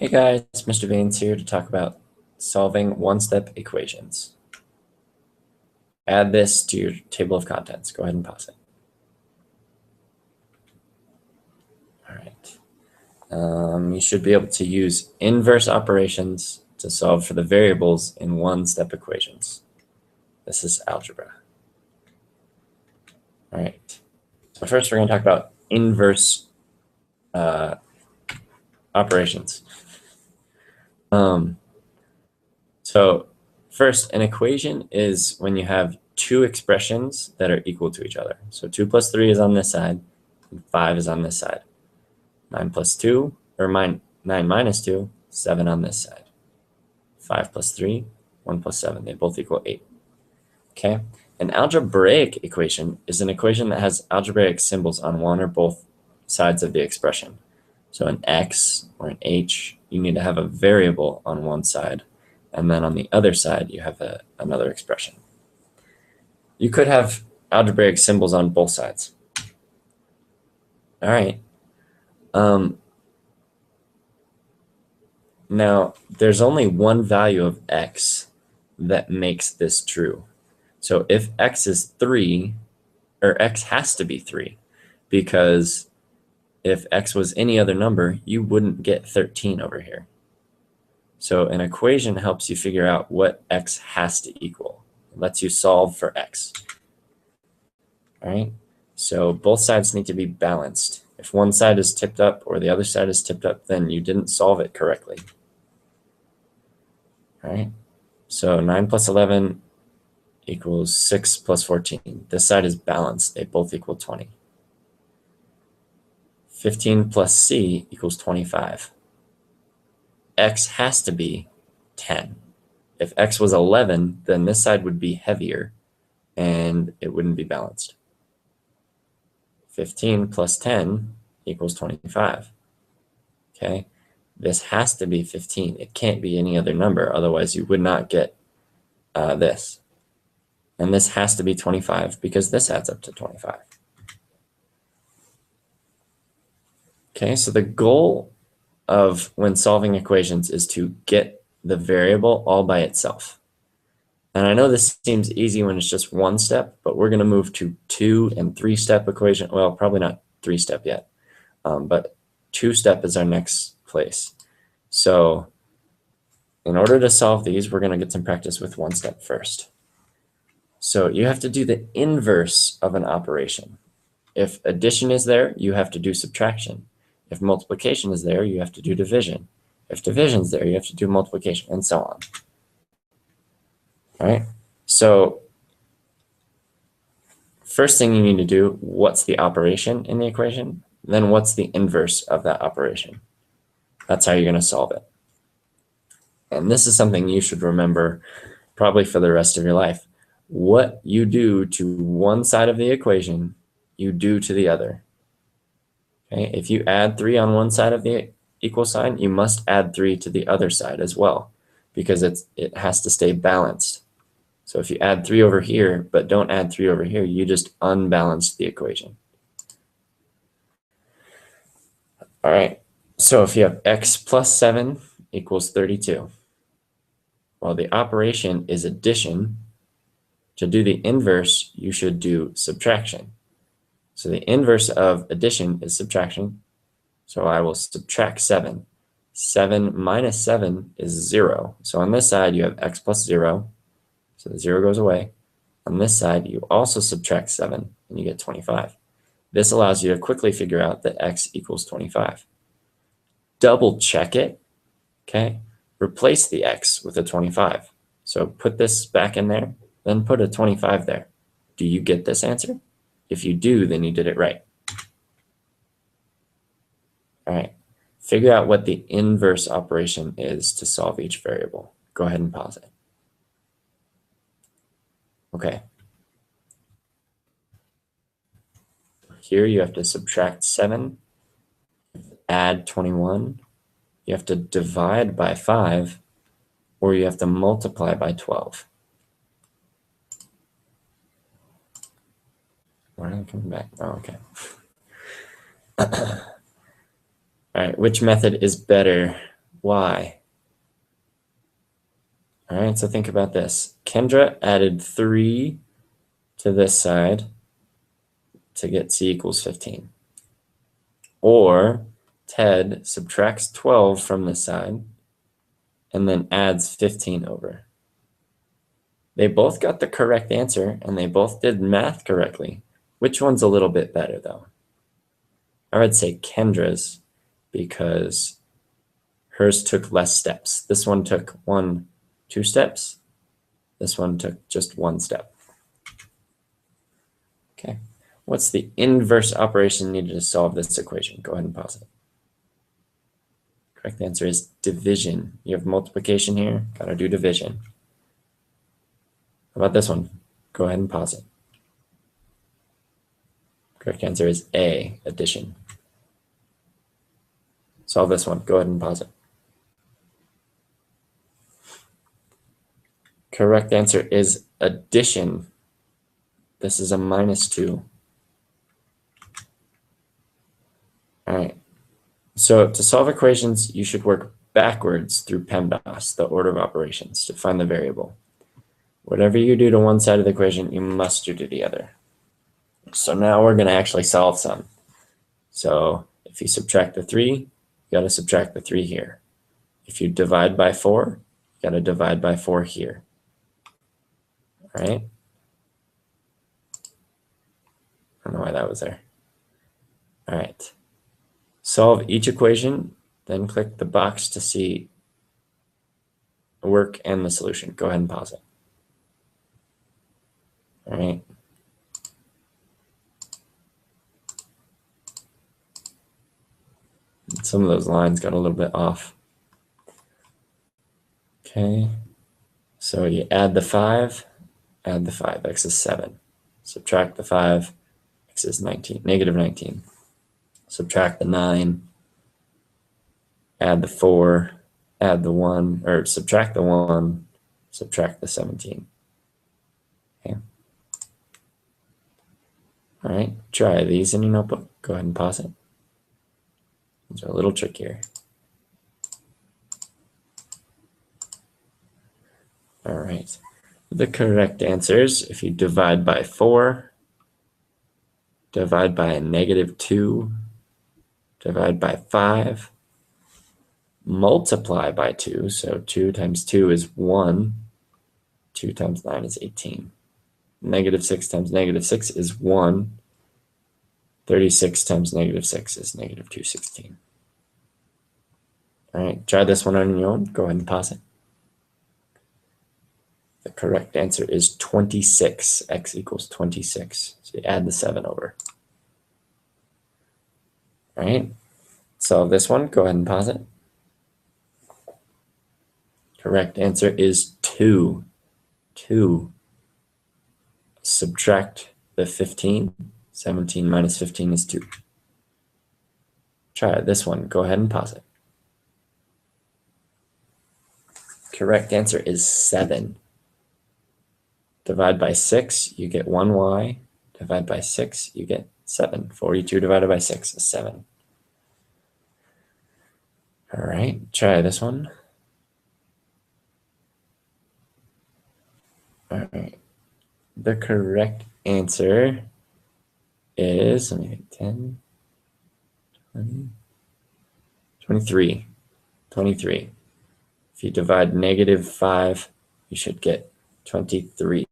Hey guys, Mr. Baines here to talk about solving one-step equations. Add this to your table of contents. Go ahead and pause it. All right. You should be able to use inverse operations to solve for the variables in one-step equations. This is algebra. All right. So first we're going to talk about inverse operations. So first, an equation is when you have two expressions that are equal to each other. So 2 plus 3 is on this side, and 5 is on this side. 9 plus 2, or 9 minus 2, 7 on this side. 5 plus 3, 1 plus 7. They both equal 8. Okay? An algebraic equation is an equation that has algebraic symbols on one or both sides of the expression. So an x or an h, you need to have a variable on one side, and then on the other side, you have another expression. You could have algebraic symbols on both sides. All right. Now, there's only one value of x that makes this true. So if x is 3, or x has to be 3, because if x was any other number, you wouldn't get 13 over here. So an equation helps you figure out what x has to equal. It lets you solve for x. All right? So both sides need to be balanced. If one side is tipped up or the other side is tipped up, then you didn't solve it correctly. All right? So 9 plus 11 equals 6 plus 14. This side is balanced. They both equal 20. 15 plus c equals 25. X has to be 10. If x was 11, then this side would be heavier and it wouldn't be balanced. 15 plus 10 equals 25. Okay, this has to be 15. It can't be any other number, otherwise you would not get this. And this has to be 25 because this adds up to 25. Okay, so the goal of when solving equations is to get the variable all by itself. And I know this seems easy when it's just one step, but we're going to move to 2 and 3-step equation. Well, probably not 3-step yet, but 2-step is our next place. So in order to solve these, we're going to get some practice with 1-step first. So you have to do the inverse of an operation. If addition is there, you have to do subtraction. If multiplication is there, you have to do division. If division is there, you have to do multiplication, and so on. All right? So first thing you need to do, what's the operation in the equation? Then what's the inverse of that operation? That's how you're going to solve it. And this is something you should remember probably for the rest of your life. What you do to one side of the equation, you do to the other. Okay? If you add 3 on one side of the equal sign, you must add 3 to the other side as well, because it has to stay balanced. So if you add 3 over here, but don't add 3 over here, you just unbalance the equation. All right, so if you have x plus 7 equals 32, well, the operation is addition. To do the inverse, you should do subtraction. So the inverse of addition is subtraction. So I will subtract 7. 7 minus 7 is 0. So on this side, you have x plus 0. So the 0 goes away. On this side, you also subtract 7, and you get 25. This allows you to quickly figure out that x equals 25. Double check it, okay? Replace the x with a 25. So put this back in there, then put a 25 there. Do you get this answer? If you do, then you did it right. All right, figure out what the inverse operation is to solve each variable. Go ahead and pause it. Okay. Here you have to subtract 7, add 21. You have to divide by 5, or you have to multiply by 12. Why am I coming back? Oh, okay. All right, which method is better y. All right, so think about this. Kendra added 3 to this side to get c equals 15. Or Ted subtracts 12 from this side and then adds 15 over. They both got the correct answer, and they both did math correctly. Which one's a little bit better, though? I would say Kendra's, because hers took less steps. This one took 2 steps. This one took just 1 step. Okay. What's the inverse operation needed to solve this equation? Go ahead and pause it. Correct answer is division. You have multiplication here, gotta do division. How about this one? Go ahead and pause it. Correct answer is A, addition. Solve this one. Go ahead and pause it. Correct answer is addition. This is a -2. All right. So to solve equations, you should work backwards through PEMDAS, the order of operations, to find the variable. Whatever you do to one side of the equation, you must do to the other. So now we're going to actually solve some. So if you subtract the 3, you got to subtract the 3 here. If you divide by 4, you got to divide by 4 here. All right? I don't know why that was there. All right. Solve each equation, then click the box to see work and the solution. Go ahead and pause it. All right. Some of those lines got a little bit off. Okay. So you add the 5, x is 7. Subtract the 5, x is 19, -19. Subtract the 9, add the 4, add the 1, or subtract the 1, subtract the 17. Okay. All right, try these in your notebook. Go ahead and pause it. These are a little trickier. All right, the correct answers, if you divide by 4, divide by a -2, divide by 5, multiply by 2, so 2 times 2 is 1, 2 times 9 is 18. -6 times -6 is 1, 36 times -6 is -216. All right, try this one on your own. Go ahead and pause it. The correct answer is 26. X equals 26. So you add the 7 over. All right, solve this one. Go ahead and pause it. Correct answer is 2. 2. Subtract the 15. 17 minus 15 is 2. Try this one. Go ahead and pause it. Correct answer is 7. Divide by 6, you get 1y. Divide by 6, you get 7. 42 divided by 6 is 7. All right, try this one. All right, the correct answer is, let me think, 10, 20, 23. 23. If you divide -5, you should get 23.